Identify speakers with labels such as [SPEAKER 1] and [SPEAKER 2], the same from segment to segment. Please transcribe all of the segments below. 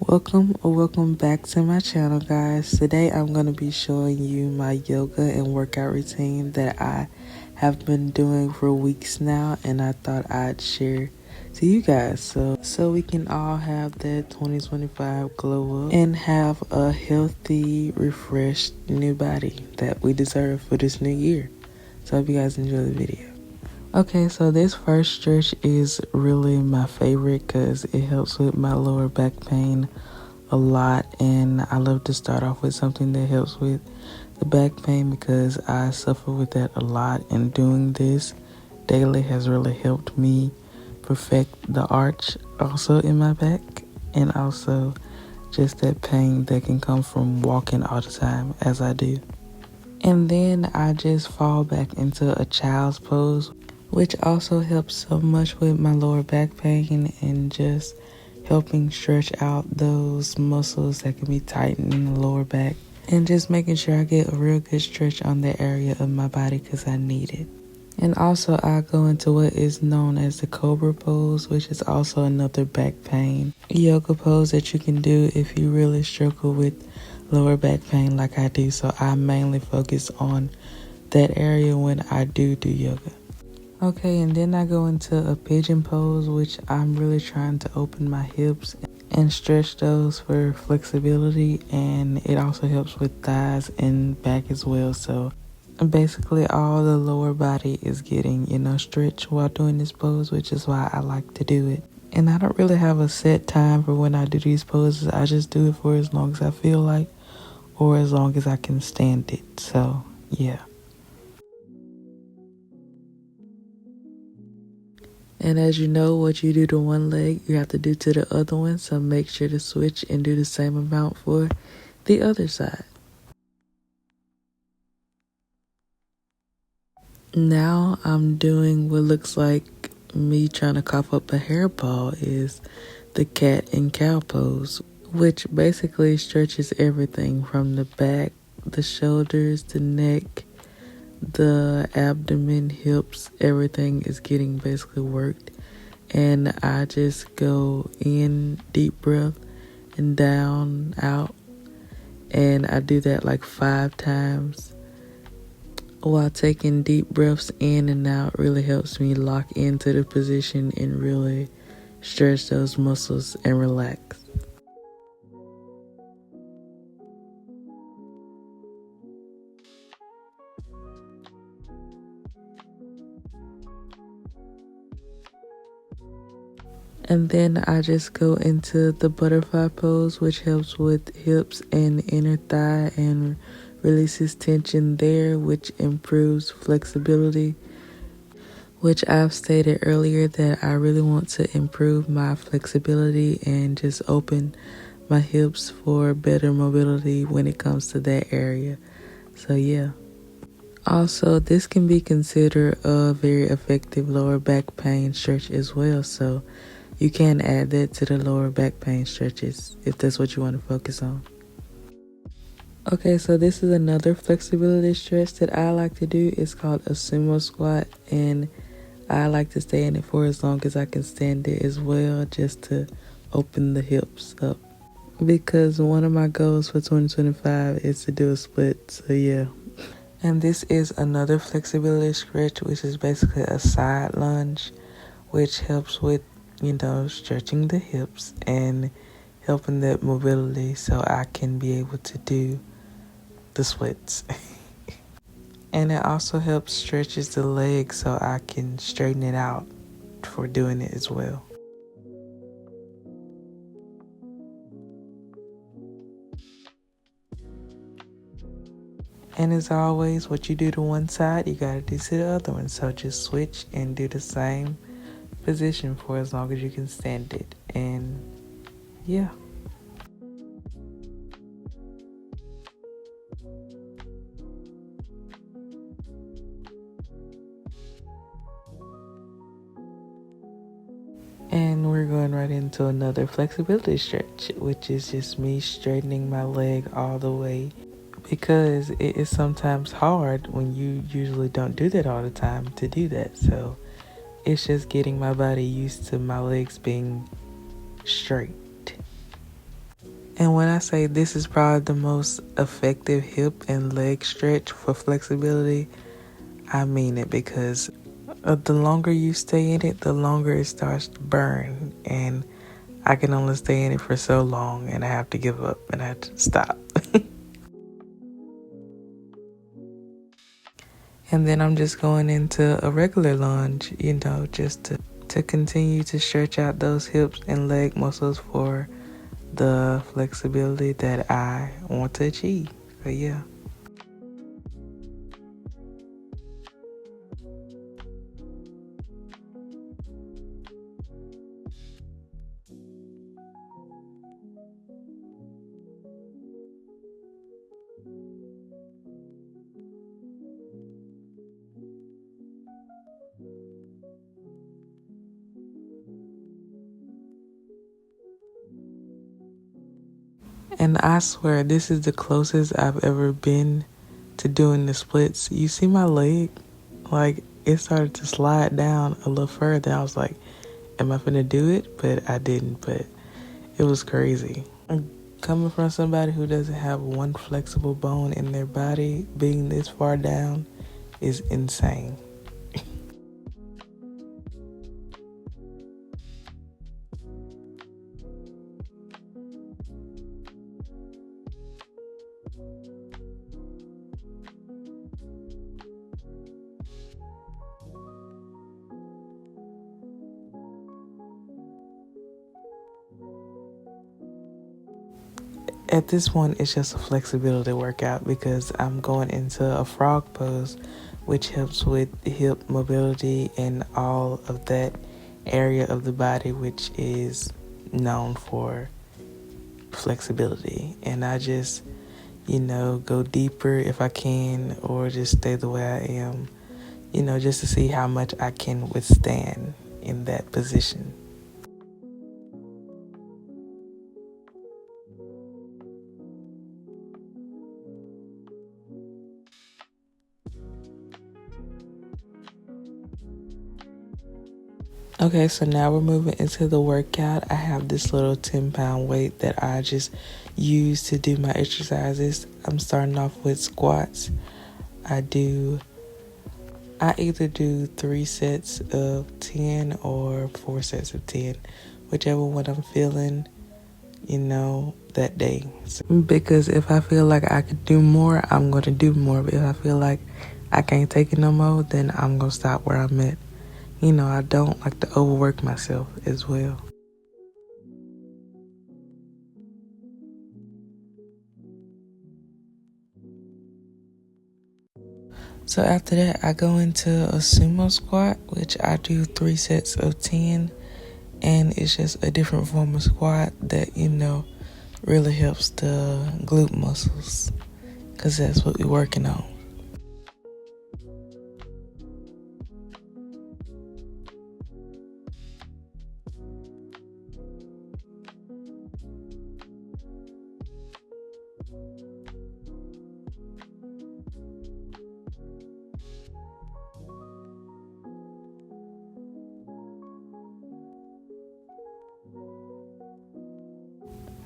[SPEAKER 1] Welcome or welcome back to my channel, guys. Today I'm going to be showing you my yoga and workout routine that I have been doing for weeks now, and I thought I'd share to you guys so we can all have that 2025 glow up and have a healthy, refreshed new body that we deserve for this new year. So I hope you guys enjoy the video. Okay, so this first stretch is really my favorite because it helps with my lower back pain a lot, and I love to start off with something that helps with the back pain because I suffer with that a lot, and doing this daily has really helped me perfect the arch also in my back, and also just that pain that can come from walking all the time as I do. And then I just fall back into a child's pose, which also helps so much with my lower back pain and just helping stretch out those muscles that can be tightened in the lower back, and just making sure I get a real good stretch on that area of my body because I need it. And also I go into what is known as the cobra pose, which is also another back pain yoga pose that you can do if you really struggle with lower back pain like I do. So I mainly focus on that area when I do yoga. Okay, and then I go into a pigeon pose, which I'm really trying to open my hips and stretch those for flexibility, and it also helps with thighs and back as well. So basically all the lower body is getting, stretched while doing this pose, which is why I like to do it. And I don't really have a set time for when I do these poses. I just do it for as long as I feel like, or as long as I can stand it. So yeah. And as you know, what you do to one leg, you have to do to the other one. So make sure to switch and do the same amount for the other side. Now I'm doing what looks like me trying to cough up a hairball, is the cat and cow pose, which basically stretches everything from the back, the shoulders, the neck, the abdomen, hips. Everything is getting basically worked. And I just go in, deep breath, and down, out. And I do that like 5 times. While taking deep breaths in and out really helps me lock into the position and really stretch those muscles and relax. And then I just go into the butterfly pose, which helps with hips and inner thigh and releases tension there, which improves flexibility, which I've stated earlier that I really want to improve my flexibility and just open my hips for better mobility when it comes to that area. So yeah. Also, this can be considered a very effective lower back pain stretch as well. So you can add that to the lower back pain stretches if that's what you want to focus on. Okay, so this is another flexibility stretch that I like to do. It's called a sumo squat, and I like to stay in it for as long as I can stand it as well, just to open the hips up. Because one of my goals for 2025 is to do a split, so yeah. And this is another flexibility stretch, which is basically a side lunge, which helps with stretching the hips and helping that mobility so I can be able to do the splits. And it also helps stretches the legs so I can straighten it out for doing it as well. And as always, what you do to one side, you gotta do to the other one. So just switch and do the same position for as long as you can stand it. And yeah. And we're going right into another flexibility stretch, which is just me straightening my leg all the way, because it is sometimes hard when you usually don't do that all the time to do that. So it's just getting my body used to my legs being straight. And when I say this is probably the most effective hip and leg stretch for flexibility, I mean it because the longer you stay in it, the longer it starts to burn. And I can only stay in it for so long and I have to give up and I have to stop. And then I'm just going into a regular lunge, just to continue to stretch out those hips and leg muscles for the flexibility that I want to achieve. So yeah. And I swear this is the closest I've ever been to doing the splits. You see my leg? Like it started to slide down a little further. I was like, am I finna do it? But I didn't. But it was crazy. Coming from somebody who doesn't have one flexible bone in their body, being this far down is insane. At this point, it's just a flexibility workout because I'm going into a frog pose, which helps with hip mobility and all of that area of the body, which is known for flexibility. And I just, go deeper if I can, or just stay the way I am, just to see how much I can withstand in that position. Okay, so now we're moving into the workout. I have this little 10-pound weight that I just use to do my exercises. I'm starting off with squats. I either do 3 sets of 10 or 4 sets of 10, whichever one I'm feeling, that day. Because if I feel like I could do more, I'm going to do more. But if I feel like I can't take it no more, then I'm going to stop where I'm at. I don't like to overwork myself as well. So after that, I go into a sumo squat, which I do 3 sets of 10. And it's just a different form of squat that, really helps the glute muscles because that's what we're working on.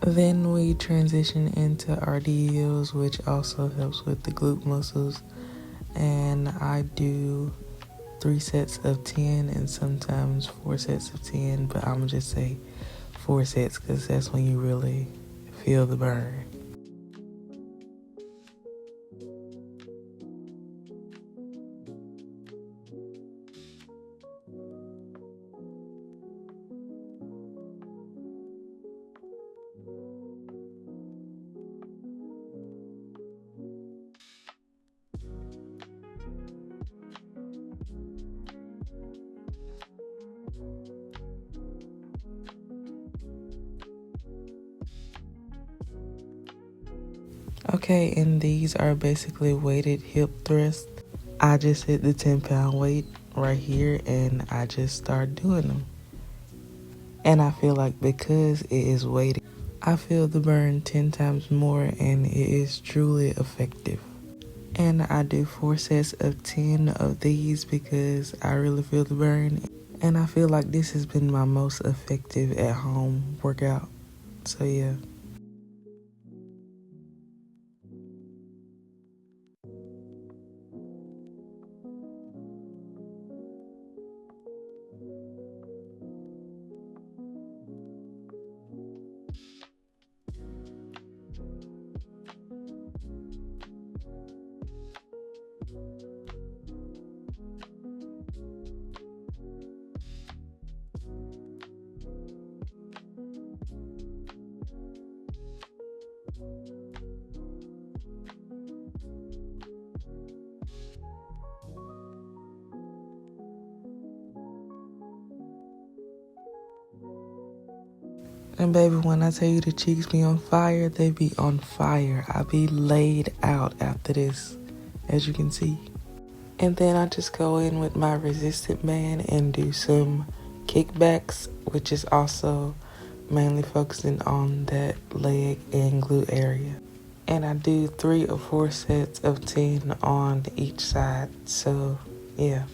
[SPEAKER 1] Then we transition into RDLs, which also helps with the glute muscles. And I do 3 sets of 10 and sometimes 4 sets of 10, but I'm gonna just say 4 sets because that's when you really feel the burn. Okay, and these are basically weighted hip thrusts. I just hit the 10-pound weight right here and I just start doing them. And I feel like because it is weighted, I feel the burn 10 times more and it is truly effective. And I do 4 sets of 10 of these because I really feel the burn. And I feel like this has been my most effective at home workout. So yeah. And baby, when I tell you the cheeks be on fire, they be on fire. I be laid out after this, as you can see. And then I just go in with my resistant band and do some kickbacks, which is also mainly focusing on that leg and glute area. And I do 3 or 4 sets of 10 on each side. So, yeah.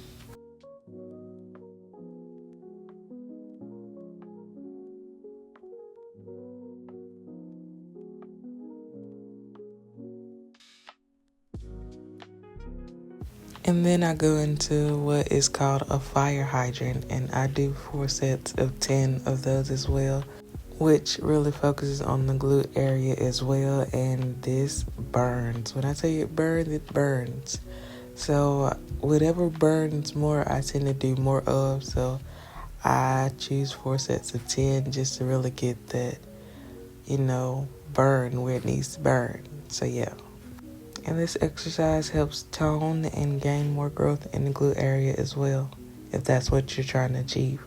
[SPEAKER 1] And then I go into what is called a fire hydrant, and I do 4 sets of 10 of those as well, which really focuses on the glute area as well. And this burns. When I tell you it burns, it burns. So whatever burns more, I tend to do more of. So I choose 4 sets of 10 just to really get that, burn where it needs to burn. So yeah. And this exercise helps tone and gain more growth in the glute area as well, if that's what you're trying to achieve.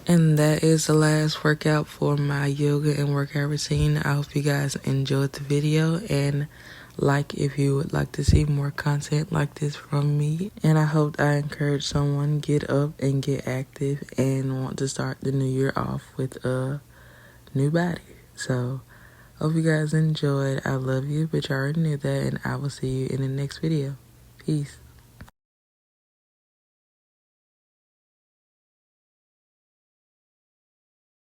[SPEAKER 1] And that is the last workout for my yoga and workout routine. I hope you guys enjoyed the video, and like if you would like to see more content like this from me. And I hope I encourage someone get up and get active and want to start the new year off with a new body. So hope you guys enjoyed. I love you, but you already knew that, and I will see you in the next video. Peace.